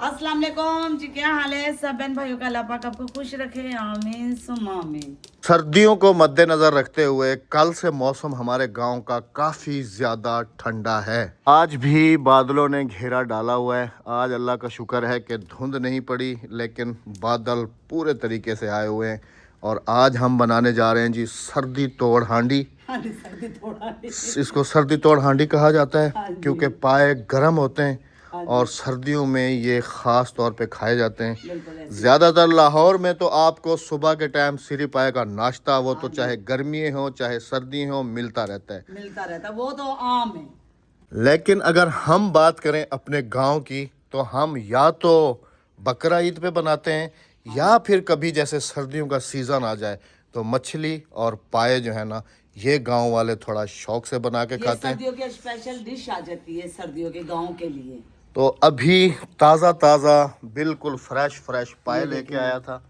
अस्सलाम वालेकुम जी, क्या हाल है सब बहन भाइयों का? अल्लाह पाक आपको खुश रखे, आमीन सुम्मा आमीन। सर्दियों को मद्देनजर रखते हुए कल से मौसम हमारे गांव का काफ़ी ज़्यादा ठंडा है। आज भी बादलों ने घेरा डाला हुआ है। आज अल्लाह का शुक्र है कि धुंध नहीं पड़ी, लेकिन बादल पूरे तरीके से आए हुए हैं। और आज हम बनाने जा रहे हैं जी सर्दी तोड़ हांडी। हाँ जी, सर्दी थोड़ा इसको सर्दी तोड़ हांडी कहा जाता है हाँ जी। क्योंकि पाए गर्म होते हैं हाँ जी। और सर्दियों में ये ख़ास तौर पे खाए जाते हैं। बिल्कुल ऐसे। ज़्यादातर लाहौर में तो आपको सुबह के टाइम सिरी पाए का नाश्ता, वो तो हाँ जी। चाहे गर्मी हो चाहे सर्दी हो, मिलता रहता है। मिलता रहता, वो तो आम है। लेकिन अगर हम बात करें अपने गांव की, तो हम या तो बकरा ईद पे बनाते हैं या फिर कभी जैसे सर्दियों का सीज़न आ जाए तो मछली और पाए जो है ना, ये गांव वाले थोड़ा शौक से बना के ये खाते हैं। सर्दियों की स्पेशल डिश आ जाती है सर्दियों के गांव के लिए। तो अभी ताज़ा ताज़ा बिल्कुल फ्रेश फ्रेश पाए ये लेके देखिए। आया था।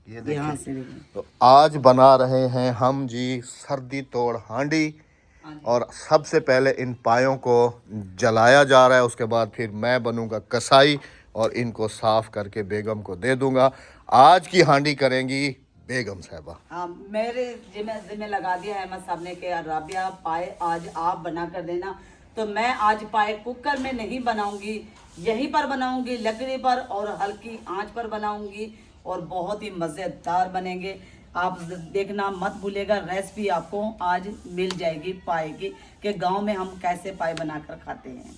ये यहाँ देखिए। से देखिए। तो आज बना रहे हैं हम जी सर्दी तोड़ हांडी। हाँ जी। और सबसे पहले इन पायों को जलाया जा रहा है, उसके बाद फिर मैं बनूंगा कसाई और इनको साफ करके बेगम को दे दूंगा। आज की हांडी करेंगी बेगम साहबा। हाँ, मेरे जिम्मे लगा दिया है अहमद साहब ने कि राबिया पाए आज आप बना कर देना। तो मैं आज पाए कुकर में नहीं बनाऊंगी, यहीं पर बनाऊंगी लकड़ी पर और हल्की आंच पर बनाऊंगी और बहुत ही मज़ेदार बनेंगे। आप देखना मत भूलिएगा, रेसिपी आपको आज मिल जाएगी पाए की कि गांव में हम कैसे पाए बनाकर खाते हैं।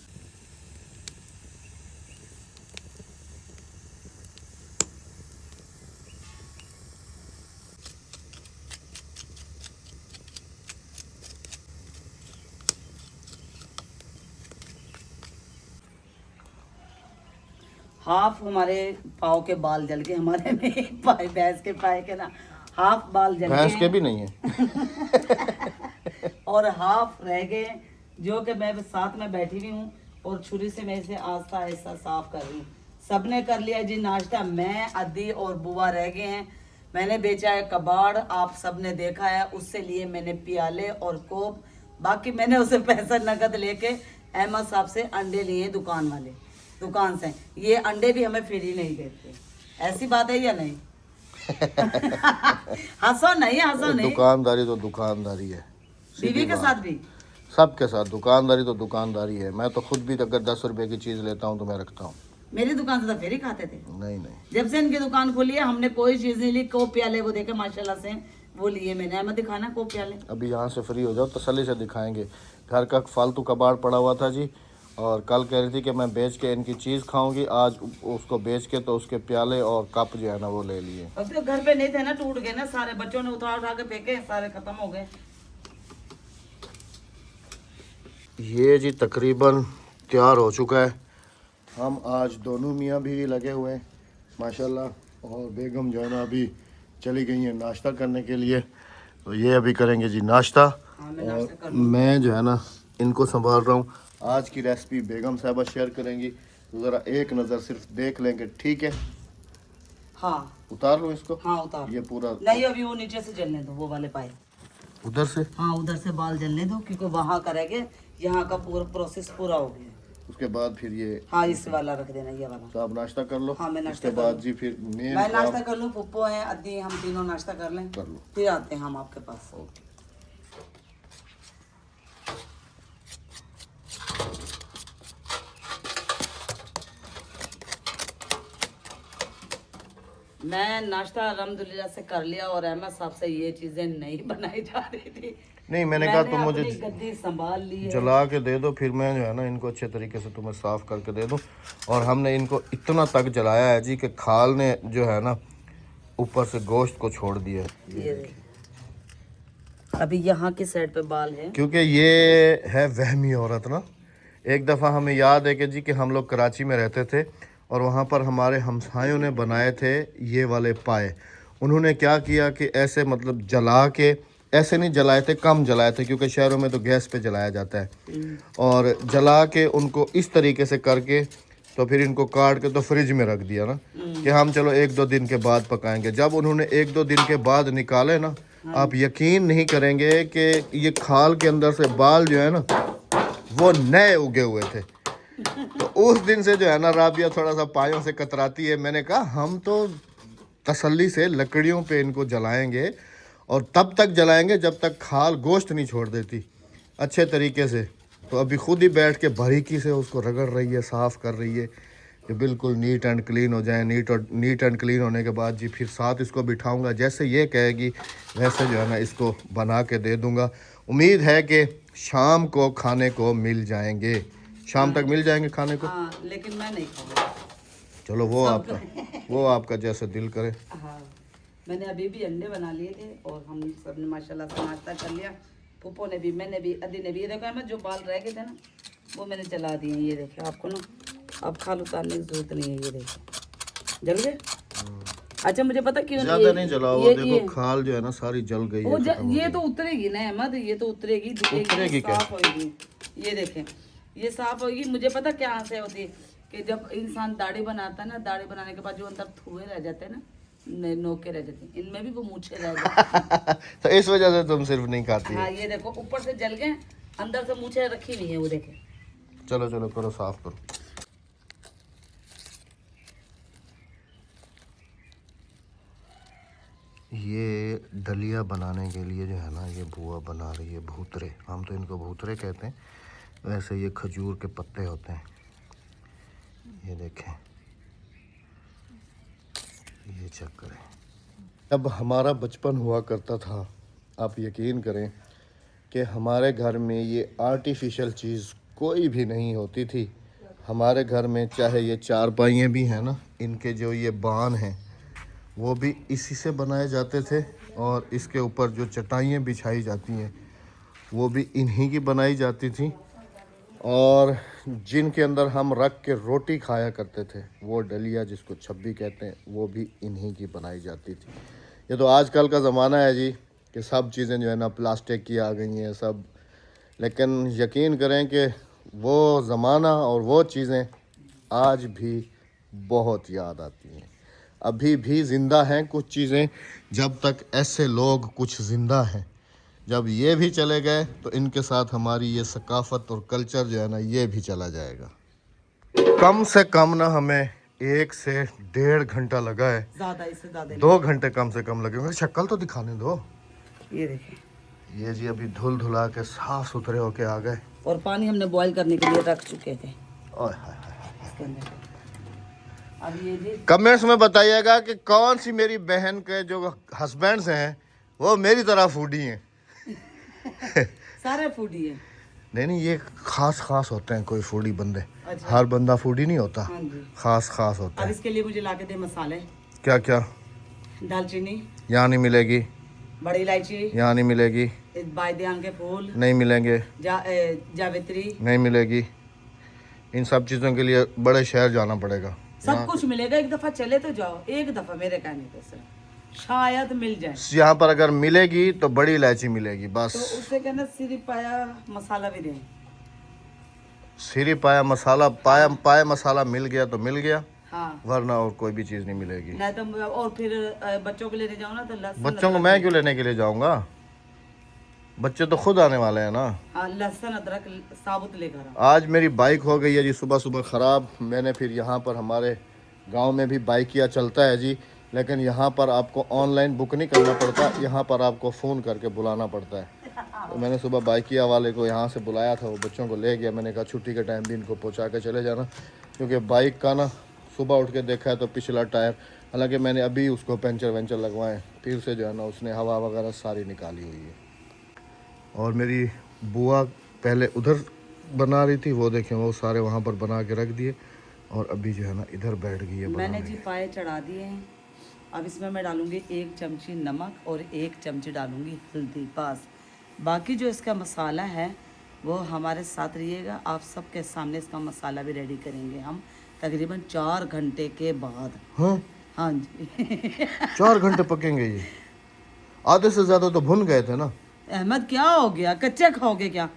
हाफ हमारे पाव के बाल जल के, हमारे में पाए भैंस के पाए के ना हाफ बाल जल भैंस गए के हैं। भी नहीं है। और हाफ रह गए, जो कि मैं साथ में बैठी हुई हूँ और छुरी से मैं इसे आस्ता आस्ता साफ कर रही हूँ। सबने कर लिया जी नाश्ता, मैं अद्दी और बुआ रह गए हैं। मैंने बेचा है कबाड़, आप सबने देखा है, उससे लिए मैंने प्याले और कोप। बाकी मैंने उसे पैसा नकद लेके अहमद साहब से अंडे लिए दुकान से। ये अंडे भी हमें फ्री नहीं देते, ऐसी बात है या नहीं? हंसो नहीं, हंसो नहीं। दुकानदारी तो दुकानदारी है। बीवी के साथ भी सबके साथ दुकानदारी तो दुकानदारी है। मैं तो खुद भी अगर 10 रुपए की चीज़ लेता हूँ तो मैं रखता हूँ। मेरी दुकान से तो फेरी खाते थे। नहीं नहीं, जब से इनकी दुकान खोली है हमने कोई चीज नहीं ली। कोप प्याले वो देखे माशाल्लाह से, वो लिए मैंने। अहमद दिखाना कोप प्याले। अभी यहाँ से फ्री हो जाओ तसल्ली से दिखाएंगे। घर का फालतू कबाड़ पड़ा हुआ था जी, और कल कह रही थी कि मैं बेच के इनकी चीज़ खाऊंगी। आज उसको बेच के तो उसके प्याले और कप जो है ना वो ले लिए। अब तो घर पे नहीं थे ना, टूट गए ना सारे, बच्चों ने उठा उठा के फेंके, सारे खत्म हो गए। ये जी तकरीबन तैयार हो चुका है। हम आज दोनों मियाँ भी लगे हुए हैं माशाल्लाह, और बेगम जो है ना अभी चली गई हैं नाश्ता करने के लिए। तो ये अभी करेंगे जी नाश्ता, हाँ, मैं नाश्ता कर और लूँ। मैं जो है ना इनको संभाल रहा हूँ। आज की रेसिपी बेगम साहबा शेयर करेंगी, तो ज़रा एक नज़र सिर्फ देख लेंगे, ठीक है? हाँ उतार लूँ इसको? हाँ उतार। ये पूरा नहीं, अभी वो नीचे से जलने दो, वो वाले पाए। उधर से, हाँ उधर से बाल जलने दो, क्योंकि वहाँ करेंगे, यहाँ का पूरा प्रोसेस पूरा हो गया। उसके बाद फिर ये। हाँ इस वाला रख देना, ये वाला। तो आप नाश्ता कर लो। हाँ, मैं नाश्ता उसके कर बाद लूँ। जी फिर मैं मेन नाश्ता कर लूँ, पुप्पो है, अद्दी, हम तीनों नाश्ता कर लें, कर लो। फिर आते हैं हम आपके पास। ओके। मैं नाश्ता अल्हम्दुलिल्लाह से कर लिया और अहमद साहब से ये चीजें नहीं बनाई जा रही थी। नहीं, मैंने कहा तुम मुझे अपनी गद्दी संभाल ली है। जला के दे दो, फिर मैं जो है ना इनको अच्छे तरीके से तुम्हें साफ़ करके दे दूँ। और हमने इनको इतना तक जलाया है जी कि खाल ने जो है ना ऊपर से गोश्त को छोड़ दिया है। ये देखिए। अभी यहाँ की साइड पे बाल है, क्योंकि ये है वहमी औरत ना। एक दफ़ा हमें याद है कि जी कि हम लोग कराची में रहते थे और वहाँ पर हमारे हमसायों ने बनाए थे ये वाले पाए। उन्होंने क्या किया कि ऐसे मतलब जला के, ऐसे नहीं जलाए थे, कम जलाए थे क्योंकि शहरों में तो गैस पे जलाया जाता है। और जला के उनको इस तरीके से करके तो फिर इनको काट के तो फ्रिज में रख दिया ना कि हम चलो 1-2 दिन के बाद पकाएंगे। जब उन्होंने 1-2 दिन के बाद निकाले ना, आप यकीन नहीं करेंगे कि ये खाल के अंदर से बाल जो है ना वो नए उगे हुए थे। तो उस दिन से जो है ना राबिया थोड़ा सा पायों से कतराती है। मैंने कहा हम तो तसल्ली से लकड़ियों पे इनको जलाएंगे और तब तक जलाएंगे जब तक खाल गोश्त नहीं छोड़ देती अच्छे तरीके से। तो अभी खुद ही बैठ के बारीकी से उसको रगड़ रही है, साफ़ कर रही है कि बिल्कुल नीट एंड क्लीन हो जाए। नीट एंड क्लीन होने के बाद जी फिर साथ इसको बिठाऊंगा, जैसे ये कहेगी वैसे जो है ना इसको बना के दे दूंगा। उम्मीद है कि शाम को खाने को मिल जाएंगे, शाम तक मिल जाएंगे खाने को। हाँ, लेकिन मैं नहीं खाऊंगा। चलो वो आपका जैसे दिल करे। हाँ, मैंने अभी भी अंडे बना लिए थे और हम सब ने माशाल्लाह से नाश्ता कर लिया। पुप्पो ने भी, मैंने भी, अदी ने भी। ये देखो मैं जो बाल रह गए थे ना वो मैंने जला दिए। ये देखिए, आपको ना अब खाल उतारने की जरूरत नहीं है। ये देखिए जल गए। अच्छा, मुझे पता क्यों ज्यादा नहीं जलाओ, देखो खाल जो है ना सारी जल गई है। ये तो उतरेगी ना अहमद, ये तो उतरेगी, दिखेगी, साफ होगी। ये देखें, ये साफ होगी। मुझे पता क्या से होती है कि जब इंसान दाढ़ी बनाता है ना, दाढ़ी बनाने के बाद जो अंदर थूए रह जाते हैं ना, नोके रह जाते हैं, इनमें भी वो मूछे रह जाते हैं। तो इस वजह से तुम सिर्फ नहीं खाती हाँ, ये देखो ऊपर से जल गए, अंदर से मूछे रखी हुई है, वो देखे। चलो चलो करो, साफ करो। ये दलिया बनाने के लिए जो है ना ये बुआ बना रही है भूतरे। हम तो इनको भूतरे कहते हैं, वैसे ये खजूर के पत्ते होते हैं। ये देखें, ये चेक करें। अब हमारा बचपन हुआ करता था, आप यकीन करें कि हमारे घर में ये आर्टिफिशियल चीज़ कोई भी नहीं होती थी। हमारे घर में चाहे ये चारपाइयाँ भी हैं ना, इनके जो ये बान हैं वो भी इसी से बनाए जाते थे, और इसके ऊपर जो चटाइयाँ बिछाई जाती हैं वो भी इन्हीं की बनाई जाती थी, और जिनके अंदर हम रख के रोटी खाया करते थे वो डलिया जिसको छब्बी कहते हैं वो भी इन्हीं की बनाई जाती थी। ये तो आजकल का ज़माना है जी कि सब चीज़ें जो है ना प्लास्टिक की आ गई हैं सब, लेकिन यकीन करें कि वो ज़माना और वो चीज़ें आज भी बहुत याद आती हैं। अभी भी ज़िंदा हैं कुछ चीज़ें, जब तक ऐसे लोग कुछ ज़िंदा हैं। जब ये भी चले गए तो इनके साथ हमारी ये सकाफ़त और कल्चर जो है ना ये भी चला जाएगा। कम से कम ना हमें 1 से 1.5 घंटा लगा है, ज्यादा, इससे ज्यादा 2 घंटे कम से कम लगे होंगे। शक्ल तो दिखाने दो। ये देखिए, ये जी अभी धुल धुला के साफ सुथरे होके आ गए, और पानी हमने बॉईल करने के लिए रख चुके थे ओए हाय हाय। इसके अंदर। अब ये जी कमेंट्स में बताइएगा कि कौन सी मेरी बहन के जो हस्बैंड्स हैं वो मेरी तरह फूडी हैं। सारे फूडी है। नहीं, ये खास होते हैं कोई फूडी बंदे। अच्छा। हर बंदा फूडी नहीं होता, हाँ जी। खास होता अब है। इसके लिए मुझे ला के दे मसाले। क्या क्या? दालचीनी, यहाँ नहीं मिलेगी, बड़ी इलायची, यहाँ नहीं मिलेगी, बायदियान के फूल, नहीं मिलेंगे, जावित्री, नहीं मिलेगी। इन सब चीज़ों के लिए बड़े शहर जाना पड़ेगा। सब कुछ मिलेगा। एक दफा चले तो जाओ, एक दफा मेरे कहने पे से शायद मिल जाए। यहाँ पर अगर मिलेगी तो बड़ी इलायची मिलेगी बस। तो उससे कहना सिर्फ पाया मसाला भी दें। सिरी पाया मसाला, पाया मसाला मिल गया तो मिल गया, हाँ, वरना और कोई भी चीज़ नहीं मिलेगी। नहीं तो और फिर बच्चों के लेने जाओ ना तो लहसुन, बच्चों को मैं क्यों लेने के लिए जाऊंगा, बच्चे तो खुद आने वाले हैं ना। हाँ, लहसुन अदरक साबुत लेकर आओ। आज मेरी बाइक हो गई है जी सुबह सुबह ख़राब। मैंने फिर यहाँ पर हमारे गांव में भी बाइकिया चलता है जी, लेकिन यहाँ पर आपको ऑनलाइन बुक नहीं करना पड़ता, यहाँ पर आपको फ़ोन करके बुलाना पड़ता है। तो मैंने सुबह बाइकिया वाले को यहाँ से बुलाया था, वो बच्चों को ले गया। मैंने कहा छुट्टी के टाइम भी इनको पहुँचा के चले जाना, क्योंकि बाइक का ना सुबह उठ के देखा है तो पिछला टायर, हालांकि मैंने अभी उसको पेंचर वेंचर लगवाए, फिर से जो है ना उसने हवा वगैरह सारी निकाली हुई है। और मेरी बुआ पहले उधर बना रही थी, वो देखें वो सारे वहाँ पर बना के रख दिए, और अभी जो है ना इधर बैठ गई है। मैंने जी पाए चढ़ा दिए हैं। अब इसमें मैं डालूंगी 1 चमची नमक और 1 चमची डालूंगी हल्दी, बस। बाकी जो इसका मसाला है वो हमारे साथ रहिएगा। आप सबके सामने इसका मसाला भी रेडी करेंगे हम तकरीबन 4 घंटे के बाद। हाँ हाँ जी। 4 घंटे पकेंगे ये? आधे से ज़्यादा तो भुन गए थे ना। अहमद क्या हो गया, कच्चे खाओगे क्या?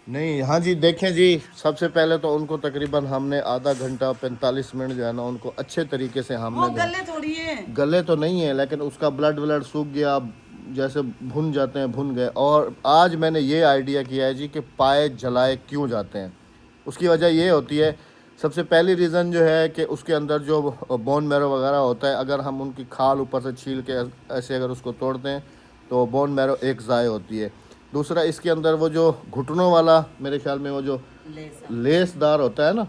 नहीं, हाँ जी देखें जी, सबसे पहले तो उनको तकरीबन हमने आधा घंटा 45 मिनट जो है ना उनको अच्छे तरीके से वो हमने गले थोड़ी है। गले तो नहीं है, लेकिन उसका ब्लड सूख गया, जैसे भुन जाते हैं भुन गए। और आज मैंने ये आइडिया किया है जी कि पाए जलाए क्यों जाते हैं। उसकी वजह ये होती है, सबसे पहली रीज़न जो है कि उसके अंदर जो बोन मैरो वगैरह होता है, अगर हम उनकी खाल ऊपर से छील के ऐसे अगर उसको तोड़ते हैं तो बोन मैरो एक ज़ाय होती है। दूसरा, इसके अंदर वो जो घुटनों वाला, मेरे ख्याल में वो जो लेसदार होता है ना,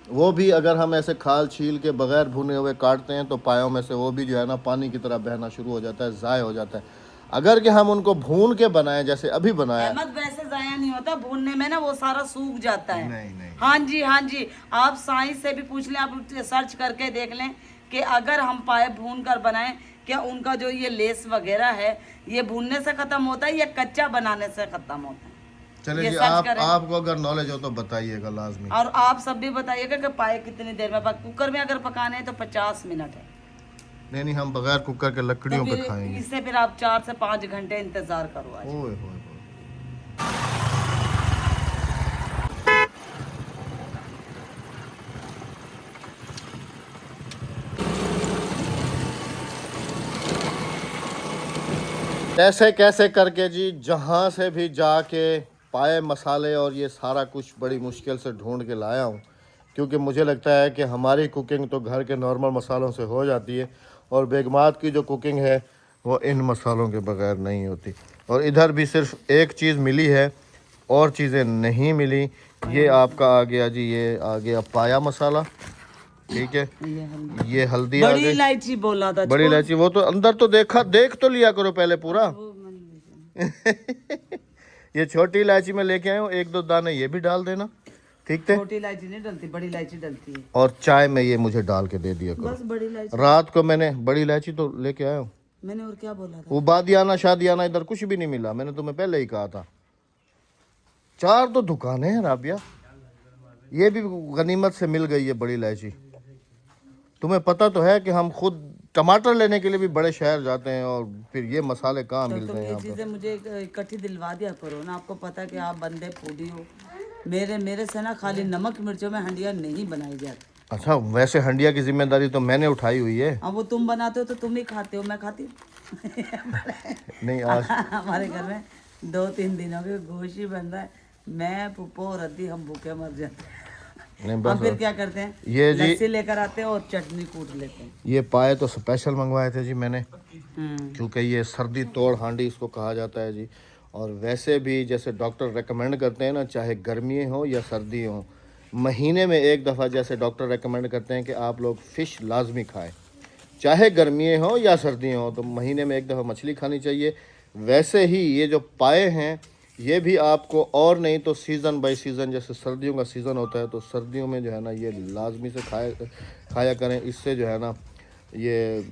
वो भी अगर हम ऐसे खाल छील के बगैर भुने हुए काटते हैं तो पायों में से वो भी जो है ना पानी की तरह बहना शुरू हो जाता है, ज़ाय हो जाता है। अगर कि हम उनको भून के बनाएं जैसे अभी बनाया, अहमद वैसे जाया नहीं होता, भूनने में ना वो सारा सूख जाता है। नहीं। हाँ जी, हाँ जी, आप साइंस से भी पूछ लें, आप सर्च करके देख लें कि अगर हम पाए भून कर बनाएं, क्या उनका जो ये लेस वगैरह है ये भूनने से खत्म होता है या कच्चा बनाने से खत्म होता है? चले ये जी, सर्च करें। आपको अगर नॉलेज हो तो बताइएगा लाजमी। और आप सब भी बताइएगा कि पाए कितनी देर में कुकर में अगर पकाने हैं तो 50 मिनट है। नहीं, हम बगैर कुकर के तो लकड़ियों पे फिर खाएंगे। इससे फिर आप 4 से 5 घंटे इंतजार करो आज। ओए होए। कैसे कैसे करके जी, जहाँ से भी जाके पाए मसाले और ये सारा कुछ बड़ी मुश्किल से ढूंढ के लाया हूँ, क्योंकि मुझे लगता है कि हमारी कुकिंग तो घर के नॉर्मल मसालों से हो जाती है और बेगमात की जो कुकिंग है वो इन मसालों के बगैर नहीं होती। और इधर भी सिर्फ एक चीज़ मिली है और चीज़ें नहीं मिली। ये आपका आ गया जी, ये आ गया पाया मसाला, ठीक है, ये हल्दी आ बड़ी गई, इलायची बोला था, बड़ी इलायची। वो तो अंदर तो देख तो लिया करो पहले पूरा। ये छोटी इलायची में लेके आया हूँ, 1-2 दाने ये भी डाल देना, ठीक थे। छोटी इलायची नहीं डलती, बड़ी इलायची डलती है। और चाय में ये मुझे डाल के दे दिया बस करो। बड़ी इलायची रात को मैंने बड़ी इलायची तो लेके आया हूँ। मैंने और क्या बोला था? वो बादियाना शादियाना इधर कुछ भी नहीं मिला, मैंने तुम्हें पहले ही कहा था। 4 तो दुकानें हैं राबिया, ये भी गनीमत से मिल गई है बड़ी इलायची। तुम्हें पता तो है कि हम खुद टमाटर लेने के लिए भी बड़े शहर जाते हैं और फिर ये मसाले कहाँ मिलते हैं ये यहाँ चीजें मुझे इकट्ठी दिलवा दिया करो ना। आपको पता है कि आप बंदे फूडी हो। मेरे से ना खाली नमक मिर्चों में हंडिया नहीं बनाई जाती। अच्छा, वैसे हंडिया की जिम्मेदारी तो मैंने उठाई हुई है। अब वो तुम बनाते हो तो तुम ही खाते हो, मैं खाती हूँ। नहीं, आज हमारे घर में 2-3 दिनों के गोश्त ही बन रहा है। मैं पुप्पो और अद्दी हम भूखे मर जाते हैं। नहीं, हम बस फिर क्या करते हैं, ये जी, लस्सी लेकर आते हैं और चटनी कूट लेते हैं। ये पाए तो स्पेशल मंगवाए थे जी मैंने, हम्म। क्योंकि ये सर्दी तोड़ हांडी इसको कहा जाता है जी। और वैसे भी जैसे डॉक्टर रेकमेंड करते हैं ना, चाहे गर्मी हो या सर्दी हो, महीने में एक दफ़ा जैसे डॉक्टर रेकमेंड करते हैं कि आप लोग फ़िश लाजमी खाएं, चाहे गर्मी हो या सर्दी हो, तो महीने में एक दफ़ा मछली खानी चाहिए। वैसे ही ये जो पाए हैं ये भी आपको, और नहीं तो सीज़न बाय सीज़न, जैसे सर्दियों का सीज़न होता है तो सर्दियों में जो है ना ये लाजमी से खाया करें। इससे जो है ना ये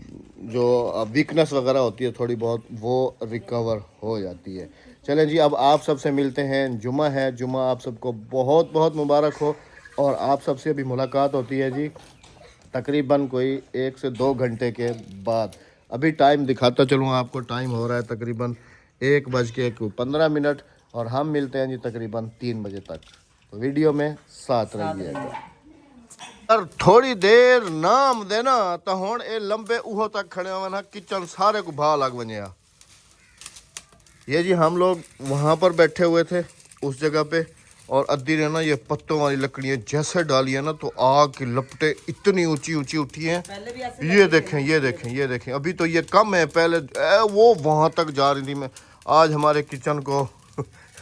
जो वीकनेस वगैरह होती है थोड़ी बहुत, वो रिकवर हो जाती है। चलें जी, अब आप सबसे मिलते हैं। जुमा है, जुमा आप सबको बहुत बहुत मुबारक हो। और आप सबसे भी मुलाकात होती है जी तकरीबन कोई 1 से 2 घंटे के बाद। अभी टाइम दिखाता चलूँ आपको, टाइम हो रहा है तकरीबन 1:15 और हम मिलते हैं जी तकरीबन 3 बजे तक। तो वीडियो में साथ रहिएगा। पर थोड़ी देर नाम देना तो हुण ए लंबे उहो तक खड़े हुए ना, किचन सारे को भा लग वने। ये जी हम लोग वहाँ पर बैठे हुए थे उस जगह पे, और अद्दी ने ना ये पत्तों वाली लकड़ियाँ जैसे डाली है ना तो आग की लपटें इतनी ऊंची ऊंची उठी हैं। ये देखें, ये देखें, ये देखें। अभी तो ये कम है, पहले वो वहाँ तक जा रही थी। मैं आज हमारे किचन को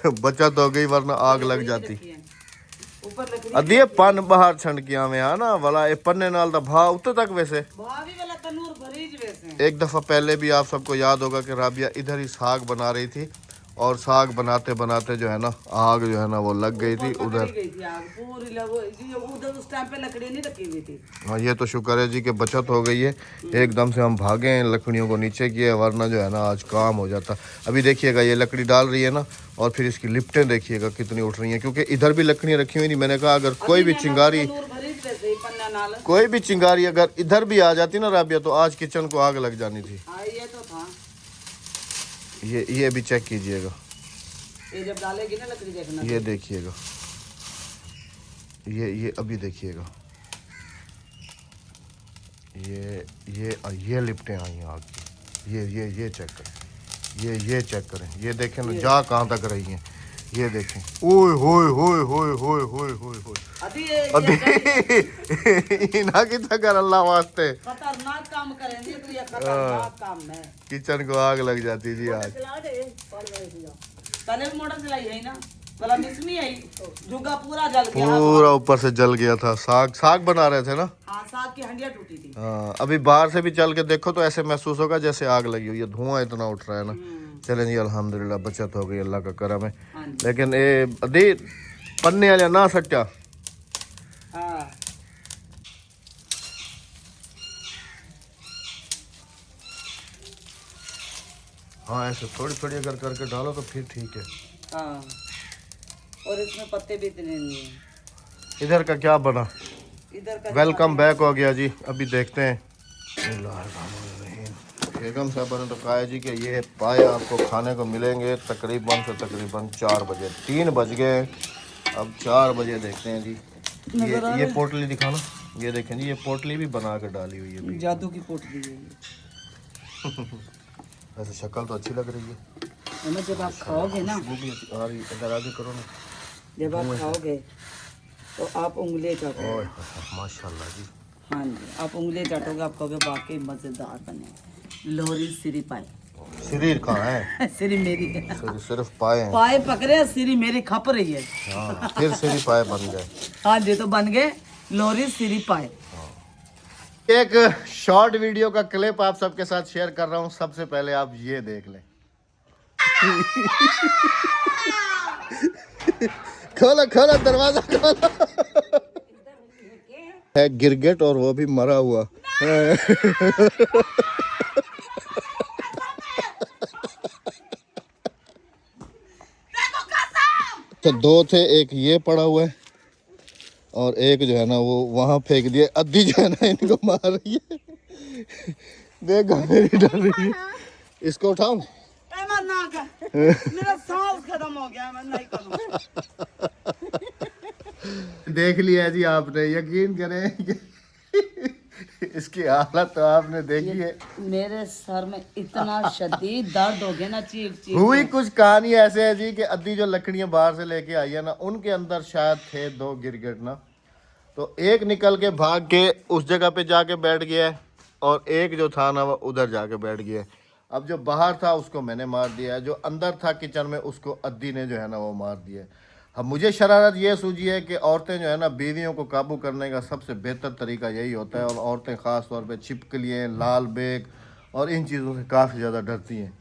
बचत हो गई, वरना आग लग जाती। अद्दी ये पन बाहर छंडकिया में आ ना वाला ए पन्ने नाल दा भा उत्ते तक। वैसे एक दफ़ा पहले भी आप सबको याद होगा कि राबिया इधर ही साग बना रही थी, और साग बनाते बनाते जो है ना आग जो है ना वो लग गई थी उधर। उस टाइम पे लकड़ी नहीं रखी हुई थी। हाँ, ये तो शुक्र है जी कि बचत हो गई है। एकदम से हम भागे हैं, लकड़ियों को नीचे किए, वरना जो है ना आज काम हो जाता। अभी देखिएगा ये लकड़ी डाल रही है ना, और फिर इसकी लिपटें देखिएगा कितनी उठ रही हैं, क्योंकि इधर भी लकड़ियाँ रखी हुई थी। मैंने कहा अगर कोई भी चिंगारी अगर इधर भी आ जाती ना राबिया, तो आज किचन को आग लग जानी थी। ये तो था। ये भी चेक कीजिएगा, ये जब डालेगी ना लकड़ी देखना। ये देखिएगा, ये अभी देखिएगा, ये लिपटें आई हैं आग की। ये चेक करें, ये चेक करें, ये देखें ना जा कहाँ तक रही हैं। ये देखें, ओए होए होए होए होए होए होए होए, अभी इना की तकर अल्लाह वास्ते खतरनाक काम करेंगे तो ये खतरनाक काम है। किचन को आग लग जाती जी आज। पहले भी मोटर चलाई है ना, भला मिसमी है, जुगा पूरा जल गया। पूरा ऊपर से जल गया था। साग बना रहे थे ना। हाँ, साग की हंडिया टूटी थी। हाँ, अभी बाहर से भी चल के देखो तो ऐसे महसूस होगा जैसे आग लगी हुई है, धुआं इतना उठ रहा है ना। चलें जी, अल्हम्दुलिल्लाह बचत हो गई, अल्लाह का करम है। हाँ जी। लेकिन ये अदी पन्ने वाले ना सच्चा। हाँ, हाँ, ऐसे थोड़ी थोड़ी अगर करके डालो तो फिर ठीक है। हाँ, और इसमें पत्ते भी इतने नहीं है। इधर का क्या बना? इधर का वेलकम बैक हो गया जी। अभी देखते हैं। बेगम साहब ने तो कहा है जी कि ये पाए आपको खाने को मिलेंगे तकरीबन 4 बजे। 3 बज गए, अब 4 बजे देखते हैं जी। ये पोटली दिखाना। ये देखें जी, ये पोटली भी बना के डाली हुई है। जादू की पोटली है ये। वैसे शक्ल तो अच्छी लग रही है। मैं जब आप खाओगे ना, आ रही, इधर आगे करो ना। जब आप खाओगे तो आप उंगली चाटोगे। ओए माशाल्लाह जी। हाँ जी, आप उंगली चाटोगे, आप कहोगे वाकई मजेदार बने। लोहरी सिरी पाए। शरीर कहाँ है? सिरी मेरी है। सिर्फ पाए हैं। पाए पकड़े, सिरी मेरी खप रही है। हाँ, फिर सिरी पाए बन गए। हाँ जी, तो बन गए लोहरी सिरी पाए। एक शॉर्ट वीडियो का क्लिप आप सबके साथ शेयर कर रहा हूँ। सबसे पहले आप ये देख लें। खोलो खोलो दरवाजा खोलो। है गिरगिट और वो भी मरा हुआ। तो 2 थे, एक ये पड़ा हुआ है और एक जो है ना वो वहां फेंक दिया। अद्दी जो है ना इनको मार रही है। देखो मेरी डर रही है। इसको उठाऊं? मेरा सांस खत्म हो गया, मैं नहीं करूंगा। देख लिया जी आपने, यकीन करें कि इसकी हालत तो आपने देखी है। मेरे सर में इतना शदीद दर्द हो गया ना, चीख चीख हुई कुछ कहानी ऐसे है जी कि अद्दी जो लकड़ियां बाहर से लेके आई है ना, उनके अंदर शायद थे 2 गिरगिट ना। तो एक निकल के भाग के उस जगह पे जाके बैठ गया है और एक जो था ना वो उधर जाके बैठ गया है। अब जो बाहर था उसको मैंने मार दिया है, जो अंदर था किचन में उसको अद्दी ने जो है ना वो मार दिया है। अब मुझे शरारत ये सूझी है कि औरतें जो है ना बीवियों को काबू करने का सबसे बेहतर तरीका यही होता है। और औरतें ख़ास तौर पे छिपकलियाँ, लाल बेग और इन चीज़ों से काफ़ी ज़्यादा डरती हैं।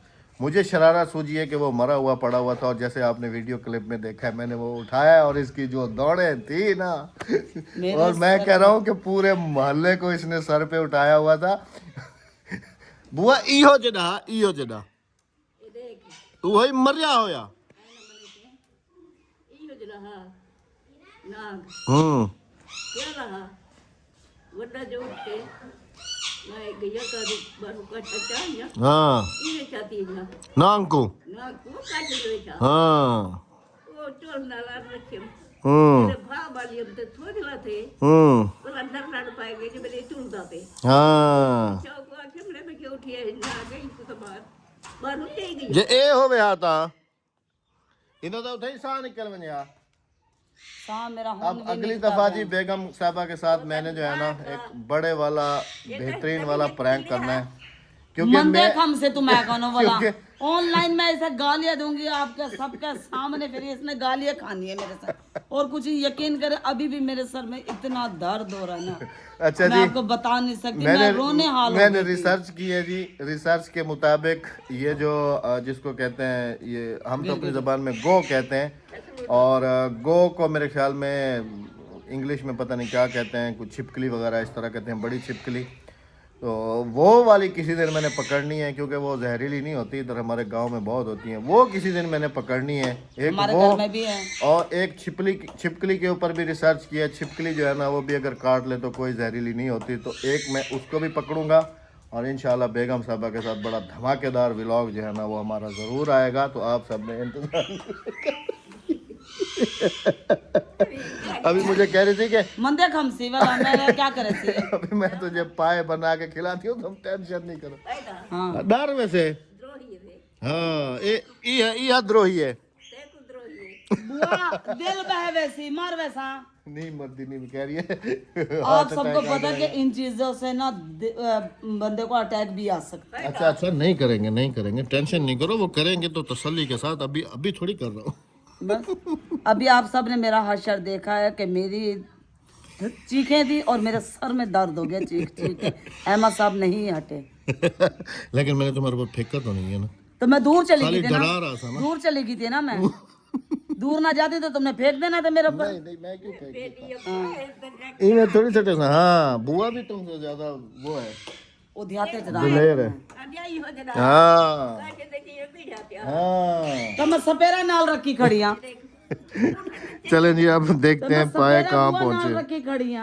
मुझे शरारत सूझी है कि वो मरा हुआ पड़ा हुआ था और जैसे आपने वीडियो क्लिप में देखा है, मैंने वो उठाया और इसकी जो दौड़ें थी ना, और मैं कह रहा हूँ कि पूरे मोहल्ले को इसने सर पे उठाया हुआ था। बुआ इहो जड़ा तू वही मरिया होया। हाँ नांकू हाँ जे ए होवे आता इनो तो उठे सा निकल वनिया। मेरा अब अगली दफा जी बेगम साहबा के साथ मैंने जो है ना एक बड़े वाला बेहतरीन वाला प्रैंक करना है, क्योंकि मैं हमसे तो मैं कौन वाला ऑनलाइन में ऐसे गालियां दूंगी आपके सबके सामने, फिर इसने गालियां खानी है मेरे साथ। और कुछ यकीन करे, अभी भी मेरे सर में इतना दर्द हो रहा है ना। अच्छा मैं जी, आपको बता नहीं सकती, मैं रोने हाल हो मैंने गई थी। रिसर्च की है जी। रिसर्च के मुताबिक ये जो जिसको कहते हैं, ये हम तो अपनी ज़बान में गो कहते हैं, और गो को मेरे ख्याल में इंग्लिश में पता नहीं क्या कहते हैं, कुछ छिपकली वगैरह इस तरह कहते हैं, बड़ी छिपकली। तो वो वाली किसी दिन मैंने पकड़नी है, क्योंकि वो जहरीली नहीं होती, इधर हमारे गांव में बहुत होती हैं। वो किसी दिन मैंने पकड़नी है। एक हमारे वो घर में भी है। और एक छिपकली के ऊपर भी रिसर्च किया। छिपकली जो है ना वो भी अगर काट ले तो कोई जहरीली नहीं होती। तो एक मैं उसको भी पकड़ूंगा और इंशाल्लाह बेगम साहबा के साथ बड़ा धमाकेदार व्लॉग जो है ना वो हमारा ज़रूर आएगा। तो आप सब ने इंतजार अभी मुझे कह रही थी कि मंदे खमसी वाला मैंने क्या करे थी। अभी मैं तुझे पाए बना के खिलाती हूँ, तुम टेंशन नहीं करो। हाँ, डर में से हाँ ये द्रोही है। बुआ दिल बह वैसी मर वैसा। नहीं मर्दी नहीं कह रही है। आप सबको पता है कि इन चीजों से ना बंदे को अटैक भी आ सकता है। अच्छा अच्छा, नहीं करेंगे नहीं करेंगे, टेंशन नहीं करो, वो करेंगे तो तसल्ली के साथ। अभी अभी थोड़ी कर रहा हूँ। बस अभी आप सब ने मेरा हशर देखा है कि मेरी चीखें थी और मेरे सर में दर्द हो गया चीख चीख के। अहमद साहब नहीं हटे। लेकिन मैंने तुम्हारे ऊपर फेंका तो नहीं है ना? तो मैं दूर चली खाली गई थी ना, डरा रहा था ना। दूर चली गई थी ना मैं। दूर ना जाती तो तुमने फेंक देना था मेरे ऊपर। नहीं मैं क्यों फेंक, इन्हें थोड़ी सा टेंशन। हाँ बुआ भी तुमसे ज्यादा वो है, वो ध्याते दिलेर है। हाँ हाँ। तो मैं सपेरा नाल रखी खड़ी हाँ। चलें जी, अब देखते हैं पाए कहाँ नाल पहुंचे। रखी खड़ी हाँ।